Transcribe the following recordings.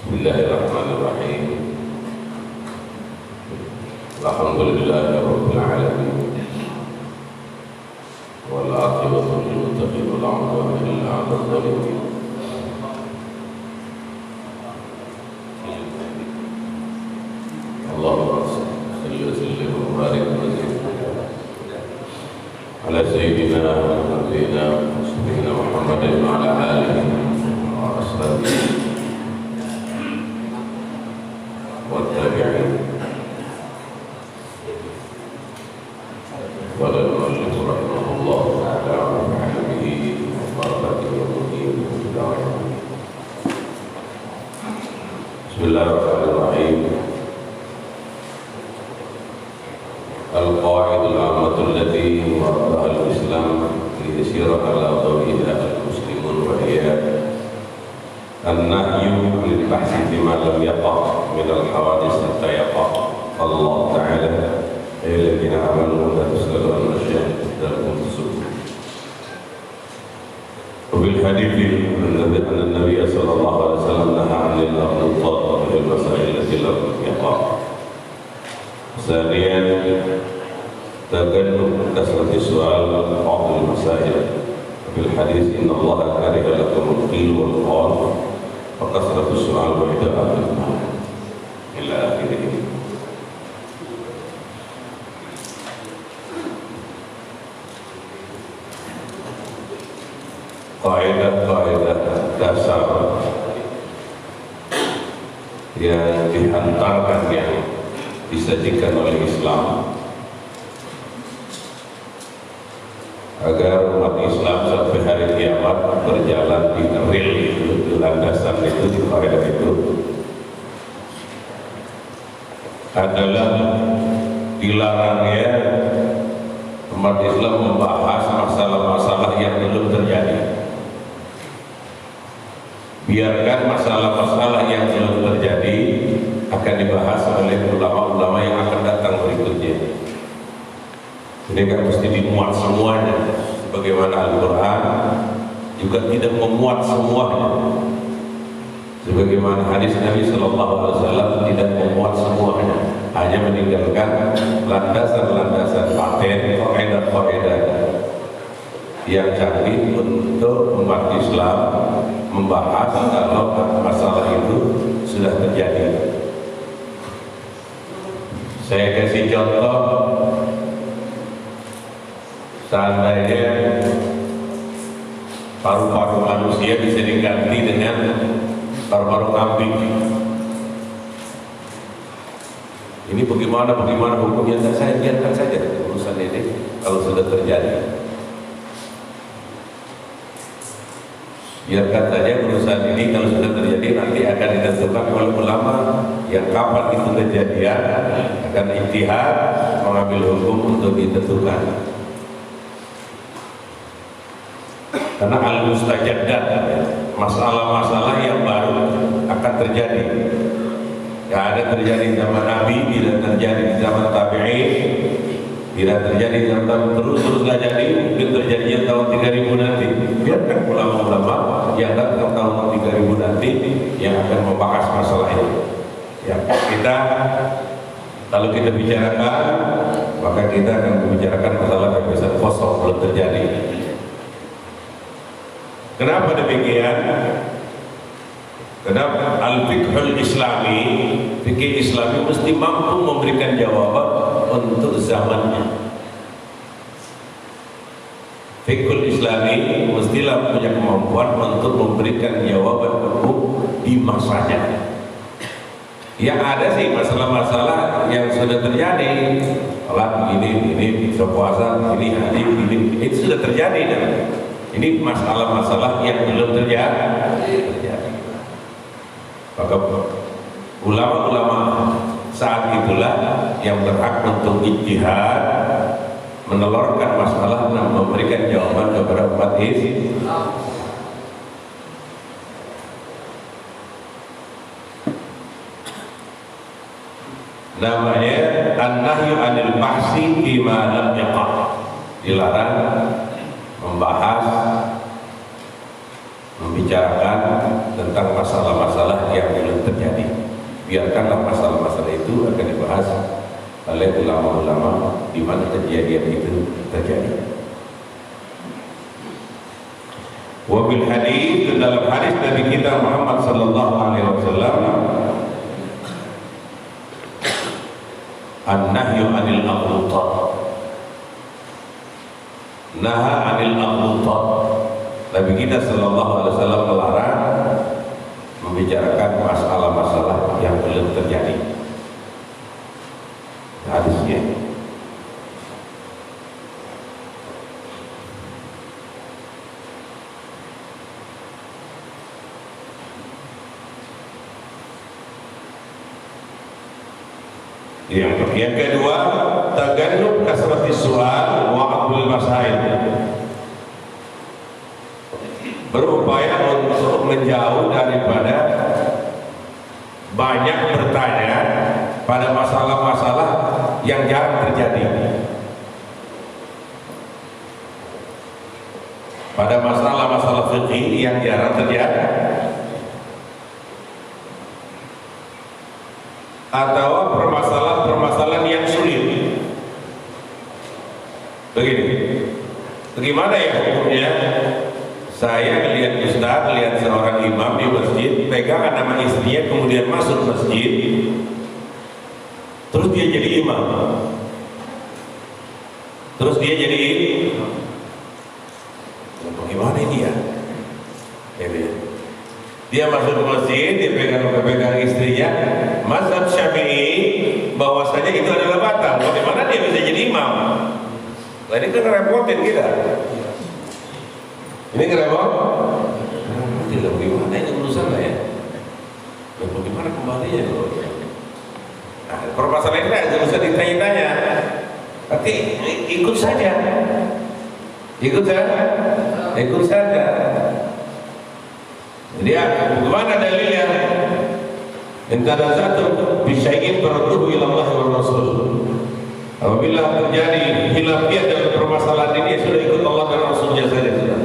Bismillahirrahmanirrahim. Alhamdulillahirabbil alamin. Wal 'aqibatu lil muttaqin wa la 'udwana illa 'alal zalimin. Allahumma shalli wa sallim wa barik wa zid ala sayyidina wa nabiyyina Muhammadin wa ala alihi wa ashabihi والتابعين. قال المؤلف رحمه الله تعالى ونفعنا به وبركاته ومدين بسم الله الرحمن الرحيم. القواعد العامة التي وضعها الإسلام ليسير على ضوئها المسلمون وهي النهي عن البحث فيما لم يقع من الحوادث حتى يقع. الله تعالى أي الذين آمنوا لا تسألوا عن أشياء تحدثكم تسؤكم. وفي الحديث أن النبي صلى الله عليه وسلم نهى عن الأغلوطات وهي المسائل التي لم يقع. ثانيا تجنب كثرة السؤال بعض المسائل. في الحديث إن الله كره لكم القيل والقال وكثرة السؤال وإداءة المال إلى آخره. Kaidah-kaidah dasar yang dihantarkan, yang disajikan oleh Islam agar umat Islam sampai hari kiamat berjalan di rel itu, di landasan itu, di kaidah itu adalah dilarangnya umat Islam membahas masalah-masalah yang belum terjadi. Biarkan masalah-masalah yang belum terjadi akan dibahas oleh ulama-ulama yang akan datang berikutnya. Jadi kan mesti dimuat semuanya, sebagaimana Al-Quran juga tidak memuat semuanya, sebagaimana hadis Nabi Sallallahu Alaihi Wasallam tidak memuat semuanya, hanya meninggalkan landasan-landasan paten, kaidah-kaidah yang canggih untuk umat Islam membahas kalau masalah itu sudah terjadi. Saya kasih contoh. Seandainya paru-paru manusia bisa diganti dengan paru-paru kambing, ini bagaimana hukumnya? Saya biarkan saja urusan ini kalau sudah terjadi. Biarkan saja urusan ini kalau sudah terjadi, nanti akan ditentukan oleh ulama yang kapan itu kejadian akan ijtihad mengambil hukum untuk ditentukan. Karena al-mustajaddat, masalah-masalah yang baru akan terjadi. Yang ada terjadi di zaman Nabi, tidak terjadi di zaman tabi'in, tidak terjadi di zaman terus-teruslah jadi, mungkin terjadinya tahun 3000 nanti. Biarkan ulama-ulama yang datang tahun 3000 nanti yang akan membahas masalah ini. Ya, kita kalau kita bicarakan, maka kita akan membicarakan masalah yang bisa kosong belum terjadi. Kenapa demikian? Kenapa al-fiqhul islami, fikih islami mesti mampu memberikan jawaban untuk zamannya. Fiqhul islami mestilah punya kemampuan untuk memberikan jawaban hukum di masanya. Yang ada sih masalah-masalah yang sudah terjadi, sholat ini puasa, ini hadis, ini itu sudah terjadi kan? Ini masalah-masalah yang belum terjadi. Maka ulama-ulama saat itulah yang berhak untuk ijtihad, menelurkan masalah dan memberikan jawaban kepada umat Islam. Namanya an-nahyu 'anil bahsi bima lam yaqa. Dilarang membahas, membicarakan tentang masalah-masalah yang belum terjadi. Biarkanlah masalah-masalah itu akan dibahas oleh ulama-ulama di mana kejadian itu terjadi. Wabil hadis, dalam hadis Nabi kita Muhammad sallallahu alaihi wasallam, an-nahyu 'anil aghlutat. Naha 'anil aghlutat. Nabi kita sallallahu alaihi wasallam melarang membicarakan masalah-masalah yang belum terjadi. Hadisnya yang kedua, tagannub kasratis su'al wa aqlul masail. Berupaya untuk menjauh daripada banyak bertanya pada masalah-masalah yang jarang terjadi. Pada masalah-masalah fikih yang jarang terjadi, atau permasalahan yang sulit. Begini, bagaimana ya hukumnya? Saya melihat ustaz, lihat seorang imam di masjid pegangan nama istrinya, kemudian masuk masjid, terus dia jadi imam, bagaimana ini ya? Dia masuk ke masjid, dia pegang istrinya. Mazhab Syafi'i bahwasanya itu adalah batal. Bagaimana dia bisa jadi imam? Nah, ini kan ngerepotin kita. Ini ngerepot? Tidak, bagaimana ini urusan lah ya? Dan bagaimana kembalinya? Nah, permasalahan ini tidak usah ditanya-tanya. Tapi ikut saja. Jadi bagaimana dalilnya? Antara satu bisyai'in farduhu ila Allah wa Rasul. Apabila terjadi khilafiyah dalam permasalahan ini, sudah ikut Allah dan Rasulnya saja sudah.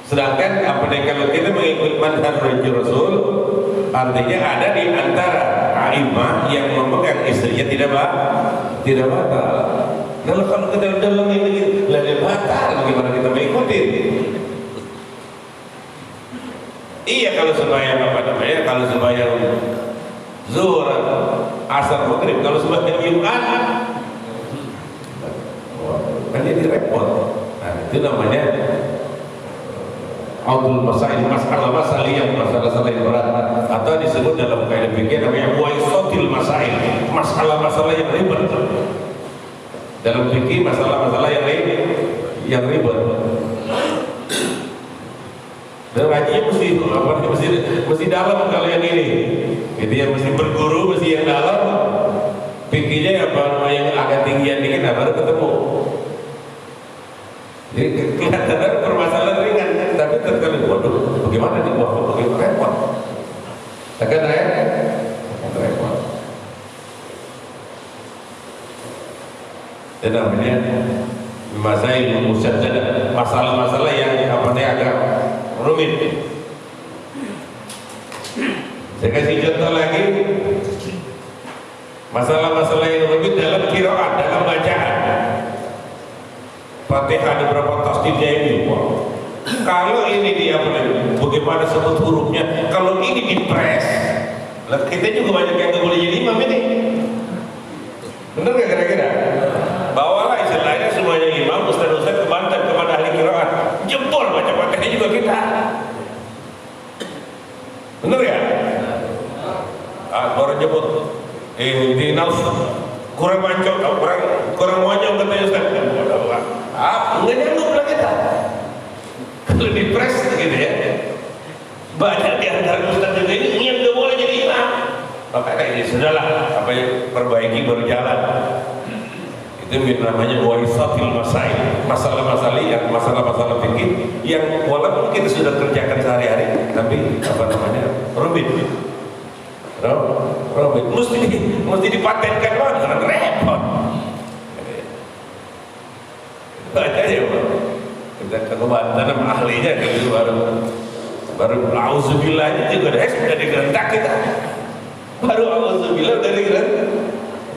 Sedangkan apa yang kalau kita mengikut manhaj Rasul, artinya ada di antara a'imah yang memegang istrinya tidak batal. Kalau kita dalam ini lebih batal, bagaimana kita mengikuti? Iya, kalau sembahyang kalau sembahyang zuhur, asar, maghrib, kalau sembahyang Jumat kan jadi repot. Nah, itu namanya audul masail, masalah yang berat, atau disebut dalam kaidah fikih namanya waisatil masail, masalah yang ribet. Dalam fikih masalah yang ribet. Dan ngajinya mesti dalam kalau yang ini. Itu yang mesti berguru, mesti yang dalam. Fikihnya yang agak tinggian dikit, baru ketemu. Jadi kelihatan permasalahan ringan, tapi terkadang waduh, bagaimana nih, bagaimana repot. Takkan repot. Dan namanya masail musyaddadah, masalah-masalah yang agak rumit. Saya kasih contoh lagi, masalah-masalah yang rumit dalam qiraat, dalam bacaan. Fatihah ada berapa tasdidnya ini? Kalau ini bagaimana sebut hurufnya? Kalau ini dipres, kita juga banyak yang nggak boleh jadi imam ini. Benar nggak kira-kira? Bawalah istilahnya semuanya imam, ustaz-ustaz kebantan kepada ahli qiraat. Jempol baca Fatihah juga kita. Benar ya? Baru jemput. Di nafs kurang mancok, kurang monyong katanya ustaz. Enggak nyambung lah kita. Kalau dipres gitu ya. Banyak di antara ustaz juga ini yang nggak boleh jadi imam. Makanya ini sudahlah, perbaiki baru jalan. Itu namanya waisatil masail, masalah-masalah fikih yang walaupun kita sudah kerjakan sehari-hari, tapi rumit. Mesti dipatenkan banget, karena repot. Baca ya, Pak. Kita ke Banten sama ahlinya, baru Baru auzubillah juga sudah digerentak kita. Baru auzubillah udah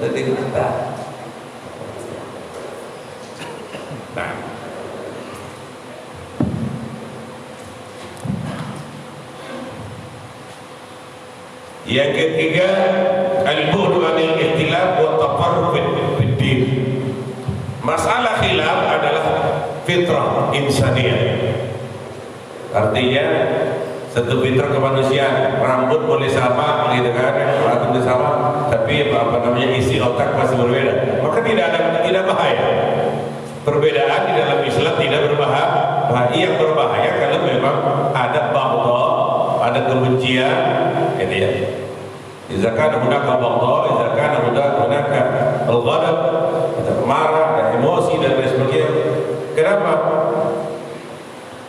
digerentak. Nah, yang ketiga, al-bu'du 'anil ikhtilaf wa tafarruq fid din. Masalah khilaf adalah fitrah insaniyah. Artinya satu fitrah kemanusiaan, rambut boleh sama gitu kan, rambut boleh sama, tapi apa namanya isi otak masih berbeda. Maka tidak bahaya. Perbedaan di dalam Islam tidak berbahaya. Yang berbahaya kalau memang ada baghdha, ada kebencian, gitu ya. Idza kana hunaka baghdha, idza kana hunaka al-ghadab, marah dan emosi dan lain sebagainya. Kenapa?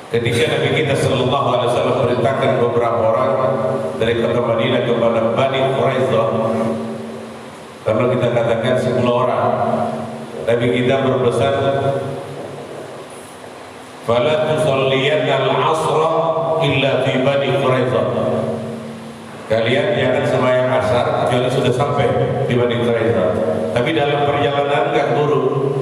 Ketika Nabi kita sallallahu alaihi wasallam perintahkan beberapa orang dari kota Madinah kepada Bani Quraisyah, kalau kita katakan 10 orang, Nabi kita berpesan, "Fala tusalliyanna al-'asra illa fi Bani Quraisyah." Kalian jangan sembahyang asar kecuali sudah sampai di Bani Quraisyah. Tapi dalam perjalanan enggak buruk.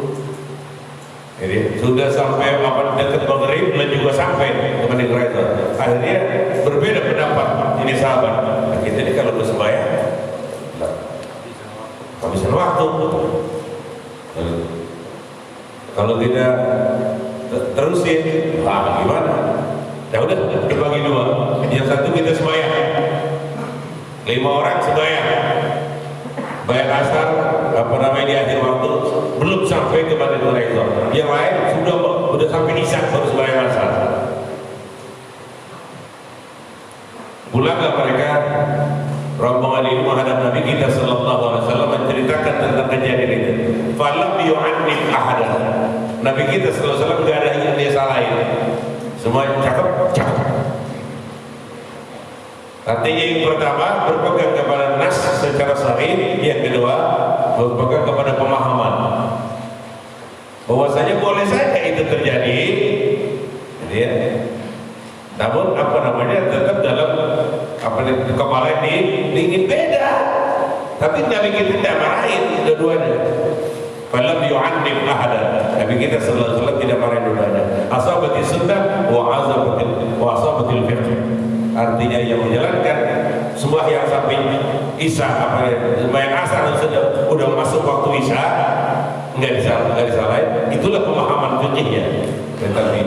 Jadi sudah sampai dekat maghrib dan juga sampai ke Bani Quraisyah. Akhirnya berbeda pendapat ini sahabat. Nah, kita ini kalau bersembahyang habisan waktu. Kalau tidak terusin, gimana? Ya udah dibagi dua. Yang satu kita sembahyang, 5 orang sembahyang, bayar asar di akhir waktu belum sampai ke Bani Quraisyah. Yang lain sudah sampai isya baru sembahyang asar. Pulanglah mereka rombongan ini menghadap Nabi kita sallallahu alaihi wasallam menceritakan tentang kejadian itu. Falam yu'annif ahadan. Nabi kita sallallahu alaihi wasallam enggak ada yang dia salahin. Semua cakep. Artinya yang pertama berpegang kepada nas secara sahih, yang kedua berpegang kepada pemahaman bahwasanya boleh saja itu terjadi, ya. Namun tetap dalam kepala ini ingin beda. Tapi Nabi kita tidak marahin dua-duanya. Falam yu'annif ahadan. Nabi kita sallallahu alaihi wasallam tidak marahin dua-duanya. Asabati sunnah wa asabatil fiqh. Artinya yang menjalankan semua yang sampai isya sembahyang asar sudah masuk waktu isya enggak disalahin, itulah pemahaman fikihnya. Tetapi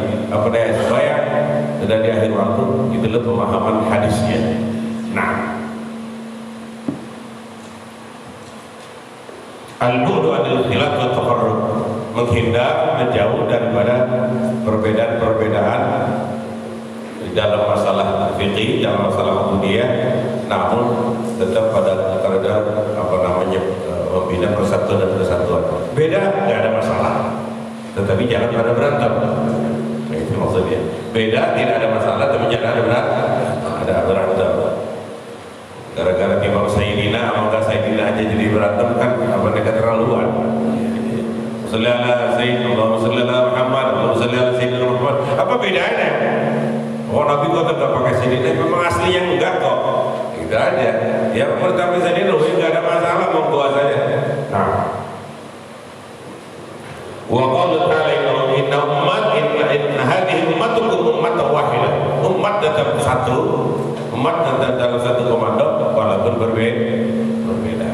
sembahyang sudah di akhir waktu, itulah pemahaman hadisnya. Nah, al-bu'du 'anil khilaf wa tafarruq, menghindar, menjauh daripada perbedaan-perbedaan dalam masalah fikih, dalam masalah ubudiyah, namun tetap pada membina persatuan dan kesatuan. Beda nggak ada masalah, tetapi jangan pada berantem. Nah, itu maksudnya. Beda tidak ada masalah, tapi jangan ada berantem. Gara-gara Imam Sayyidina, maka Sayyidina aja jadi berantem kan keterlaluan. Sallallahu alaihi wasallam. Apa bedanya? Oh, Nabi kok tidak pakai Sayyidina, memang aslinya enggak kok. Gitu aja. Ya pertama Sayyidina enggak ada masalah, mau buat saja. Nah. Wa qala ta'ala inna hadhihi ummatukum ummatan wahidah. Umat tetap satu, umat tetap dalam satu komando walaupun berbeda.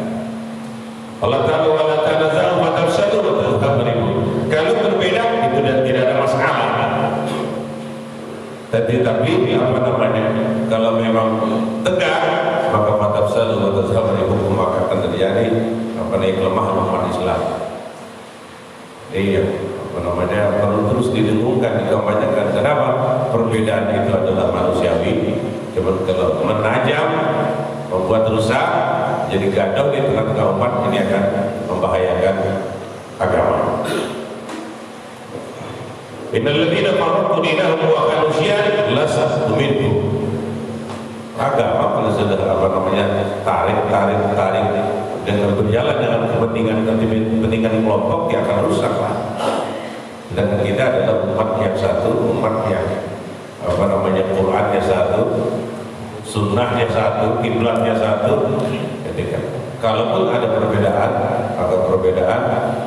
Allah Ta'ala wa la tanazalu fatafshalu wa tadhhabu rihukum. Kalau berbeda itu tidak ada masalah. Tapi kalau memang tegak, maka fatafshalu wa tadhhabu rihukum, maka akan terjadi kelemahan umat Islam. Iya, perlu terus didengungkan, dikampanyekan. Kenapa? Perbedaan itu adalah manusiawi. Cuma kalau menajam, membuat rusak, jadi gaduh di tengah-tengah umat, ini akan membahayakan agama. Innal ladzina farraqu dinahum wa kanu syi'an lastu minhum. Agama kalau sudah tarik dengan berjalan dengan kepentingan kelompok, dia akan rusak lah. Dan kita adalah umat yang satu, umat yang apa namanya, Qurannya satu, sunnahnya satu, kiblatnya satu. Jadi kan kalaupun ada perbedaan atau perbedaan,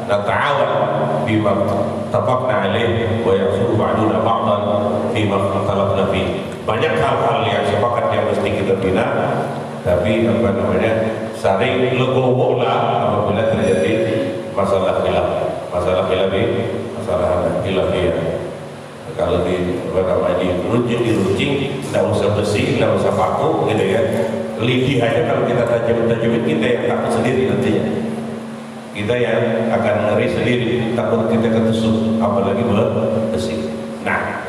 nata'awan bima tafaqna alaih wa yasuru ba'duna ba'dan bima talabna fi. Banyak hal-hal yang sepakat yang mesti kita bina, tapi apa namanya, saling legowo lah apabila terjadi masalah khilaf, masalah khilafiyah. Kalau di apa namanya, diruncing, tidak usah besi, tidak usah paku, gitu ya. Lidih aja kalau kita tajam-tajamin, kita yang takut sendiri nantinya. Kita yang akan ngeri sendiri, takut kita ketusuk, apalagi besi. Nah,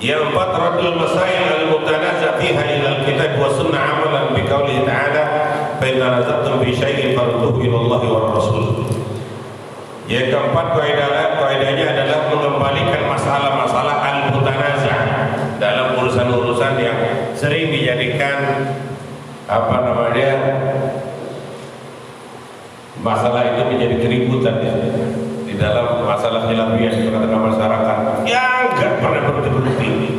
yang empat, radul masail al-mutanaza fiha ila al-kitab wa sunnah amalan bi qaulihi ta'ala fa in tanaza'tum fi syai'in farudduhu ila Allah wa Rasul. Yang keempat, kaidahnya adalah mengembalikan masalah-masalah al-mutanaza dalam urusan-urusan yang sering dijadikan apa namanya, masalah itu menjadi keributan di dalam masalah khilafiyah di tengah masyarakat yang enggak pernah berhenti.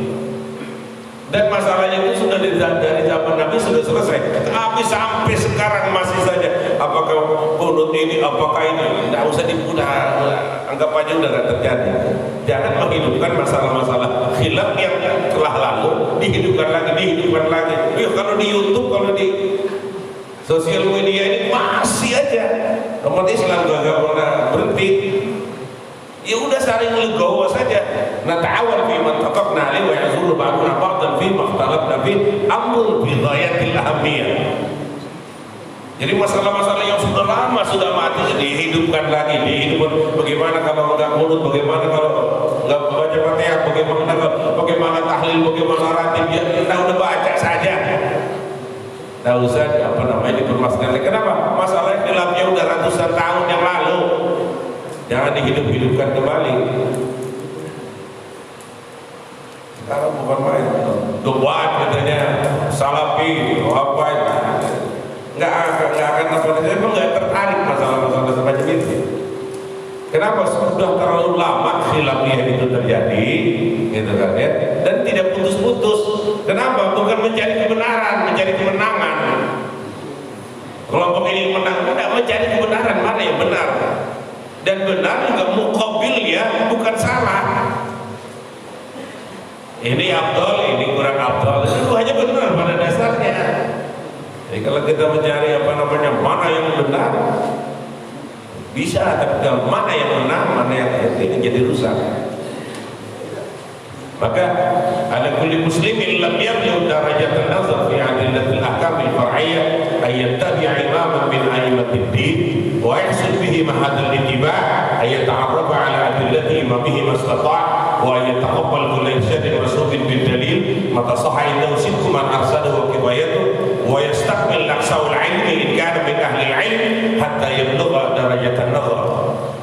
Dan masalahnya itu sudah dari zaman Nabi sudah selesai, tapi sampai sekarang masih saja. Apakah kunut ini, apakah ini, tidak usah dipudah, anggap aja udah gak terjadi. Jangan menghidupkan masalah-masalah khilaf yang telah lalu, dihidupkan lagi. Kalau di YouTube, kalau di sosial media ini masih aja umat Islam gak pernah berhenti. Ya udah saling legowo saja. Nata'awal fi man taqaqna alaihi wa yazuru ba'duna ba'dan fi makhtalafna fi amrun bi ghayatil ahamiyah. Jadi masalah-masalah yang sudah lama, sudah mati, dihidupkan lagi, bagaimana kalau enggak mulut, bagaimana kalau enggak baca Fatihah, bagaimana tahlil, bagaimana ratib, ya kita udah baca saja. Tidak usah apa namanya dipermasalahkan. Kenapa? Masalah khilafnya udah ratusan tahun yang lalu. Jangan dihidup-hidupkan kembali. Sekarang bukan main. Debat katanya salafi, apa itu? Nggak akan apa namanya, memang nggak tertarik masalah-masalah semacam itu. Kenapa? Sudah terlalu lama khilafiyah itu terjadi, gitu kan ya? Dan tidak putus-putus. Kenapa? Bukan mencari kebenaran, mencari kemenangan. Kelompok ini menang, tidak mencari kebenaran, mana yang benar. Dan benar juga muqabil, ya, bukan salah. Ini afdal, ini kurang afdal. Itu hanya benar pada dasarnya. Jadi kalau kita mencari apa namanya, mana yang benar, bisa, tapi kalau mana yang benar, mana yang ini jadi rusak. Maka ala kulli muslimin lam yablugh darajatan nazar fi adillatil ahkam al-far'iyyah ay yattabi'a imaman min a'immatid din wa yahsul bihi mahadul ittiba' ay yata'arrafa ala adillati imamihi mastata' wa yataqabbal kull irsyadin rasulin bil dalil mata sahha indahu sidqu man arsadahu wa kibayatuhu wa yastakmil naqsaul ilmi in kana min ahli ilm hatta yablugha darajatan nazar.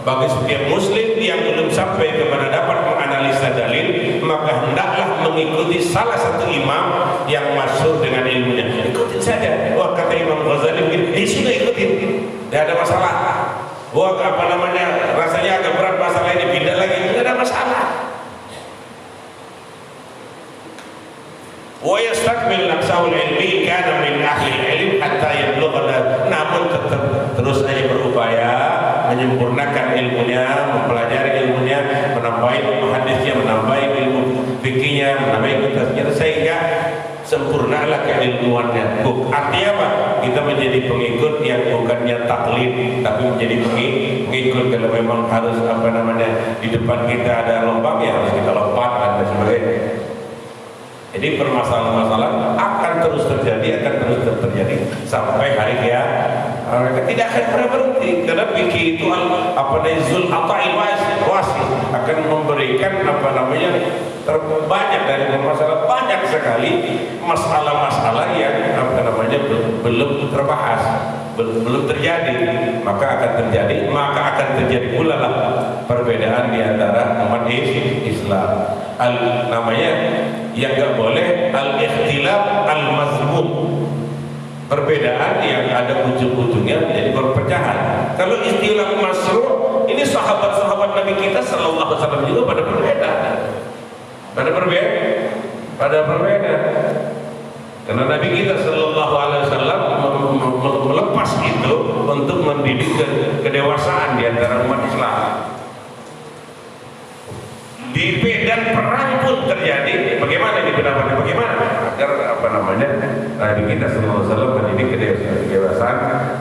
Bagi setiap muslim yang belum sampai kepada dapat menganalisa dalil, maka hendaklah mengikuti salah satu imam yang masyhur dengan ilmunya. Ikutin saja. Wah, kata Imam Ghazali begini, sudah ikutin, tidak ada masalah. Wah, apa namanya, rasanya agak berat masalah ini, pindah lagi, tidak ada masalah. Wa yastakmil naqsaul ilmi kana min ahli ilm hatta yablugha, namun tetap terus saja berupaya menyempurnakan ilmunya, mempelajari ilmunya, menambah ilmu hadisnya, menambah ilmu fikihnya, menambah ilmu tafsir, sehingga sempurnalah keilmuannya. Artinya apa? Kita menjadi pengikut yang bukannya taklid, tapi menjadi pengikut. Kalau memang harus apa namanya, di depan kita ada lubang, ya harus kita lompat dan sebagainya. Jadi permasalahan-permasalahan akan terus terjadi sampai hari kiamat. Tidak akan pernah berhenti, karena fikih itu apa namanya, zul ata'il wasi, akan memberikan apa namanya, terbanyak dari masalah, banyak sekali masalah-masalah yang apa namanya belum terbahas. belum terjadi, maka akan terjadi pula lah perbedaan di antara umat Islam. Namanya yang nggak boleh al-ikhtilaf al-mazmum, perbedaan yang ada ujung-ujungnya menjadi perpecahan. Kalau istilah masru', ini sahabat-sahabat Nabi kita sallallahu alaihi wasallam juga pada berbeda. Karena Nabi kita sallallahu alaihi wasallam melepas itu untuk mendidik kedewasaan di antara umat Islam. Di medan perang pun terjadi. Bagaimana ini pendapatnya? Bagaimana agar Nabi kita sallallahu alaihi wasallam mendidik kedewasaan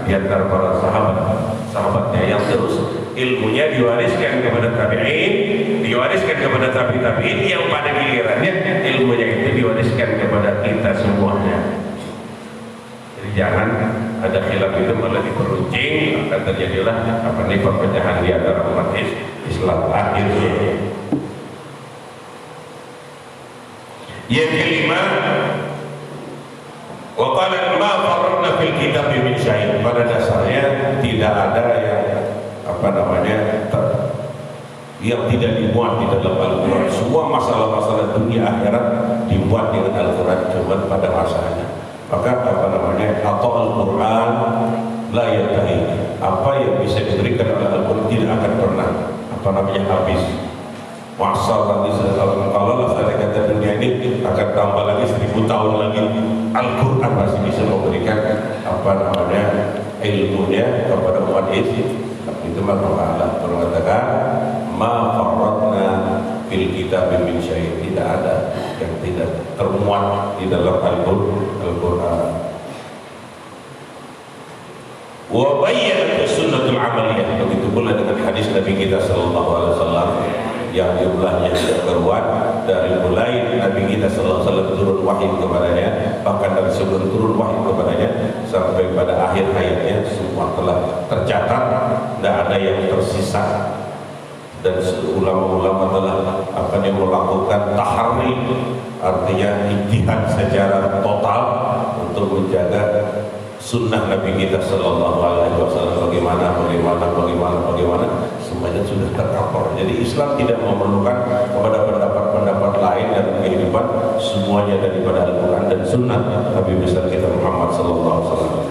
di antara para sahabatnya yang terus ilmunya diwariskan kepada tabi'in, diwariskan kepada tabi'in yang pada gilirannya ilmunya itu diwariskan kepada kita semuanya. Jadi jangan ada khilaf itu malah diperuncing, akan terjadilah perpecahan di antara umat Islam akhirnya. Yang kelima, wa qala ma farradna fil kitab min syai'. Pada dasarnya tidak ada yang tidak dimuat di dalam Al-Quran. Semua masalah-masalah dunia akhirat dimuat dengan Al-Quran, cuma pada masanya. Maka atau Al-Quran la yantahi, apa yang bisa diberikan oleh Al-Quran tidak akan pernah habis. Masa tadi kalau saya kata dunia ini akan tambah lagi 1000 tahun lagi, Al-Quran masih bisa memberikan ilmunya kepada umat Islam. Itu maka Allah mengatakan ma farratna fil kitab min syai', tidak ada yang tidak termuat di dalam Al-Quran. Wa bayyana sunnatul amaliyah, begitu pula dengan hadis Nabi kita sallallahu alaihi wasallam yang jumlahnya tidak keruan dari mulai Nabi kita sallallahu alaihi wasallam turun wahyu kepadanya, bahkan dari sebelum turun wahyu kepadanya sampai pada akhir hayatnya semua telah tercatat, tidak ada yang tersisa. Dan ulama-ulama telah melakukan taharri, artinya ijtihad secara total untuk menjaga sunnah Nabi kita sallallahu alaihi wasallam bagaimana semuanya sudah tercover. Jadi Islam tidak memerlukan kepada pendapat-pendapat lain dalam kehidupan, semuanya daripada Al-Quran dan sunnah Nabi besar kita Muhammad sallallahu alaihi wasallam.